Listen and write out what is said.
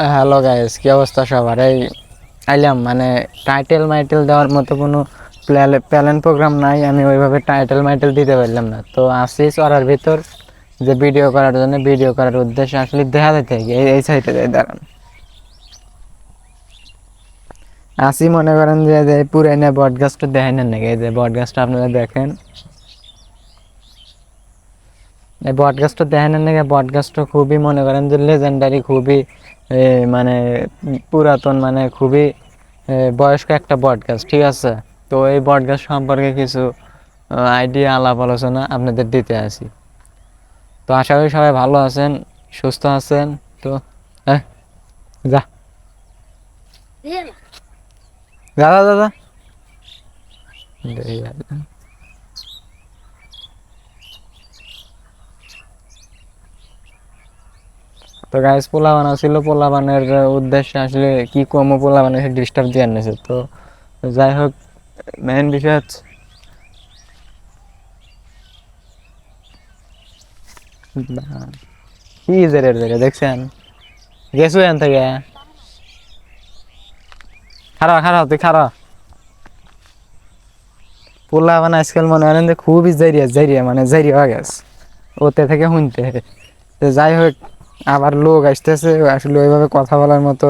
Hello guys, কি অবস্থা সবার? এই আইলাম মানে টাইটেল মাইটেল দেওয়ার মতো কোনো প্ল্যান প্রোগ্রাম নাই। আমি ওইভাবে টাইটেল মাইটেল দিতে পারলাম না, তো আসি চড়ার ভিতর যে ভিডিও করার জন্য, ভিডিও করার উদ্দেশ্যে আসলে দেখা যেতে এই সাইডে যাই দাঁড়ান আসি। মনে করেন যে পুরাইনা বটগাছটা দেখেন নাকি? এই যে বটগাছটা আপনারা দেখেন, এই বটগাছটা দেখেন নাকি? বটগাছটা খুবই মনে করেন যে লেজেন্ডারি, খুবই মানে পুরাতন, মানে খুবই বয়স্ক একটা বটগাছ, ঠিক আছে? তো এই বটগাছ সম্পর্কে কিছু আইডিয়া, আলাপ আলোচনা আপনাদের দিতে আসি। তো আশা করি সবাই ভালো আছেন, সুস্থ আছেন। তো হ্যাঁ, যা দাদা দাদা, তো গাইস পোলা বানা ছিল, পোলা বানের উদ্দেশ্যে আসলে কি কমো, পোলা বানের ডিস্টার্ব দিয়ে আনেছে। তো যাই হোক, মেইন বিষয় হচ্ছে কি জেরে জেরে দেখছেন, গেছো এখান থেকে। খারাপ খারাপ, তুই খারাপ। পোলা মানে আজকাল মনে করেন যে খুবই জারিয়া জারিয়া, মানে জারিয়া হয়ে গেছে ওতে থেকে শুনতে। তো যাই হোক, আবার লোক আসতেছে, আসলে ওইভাবে কথা বলার মতো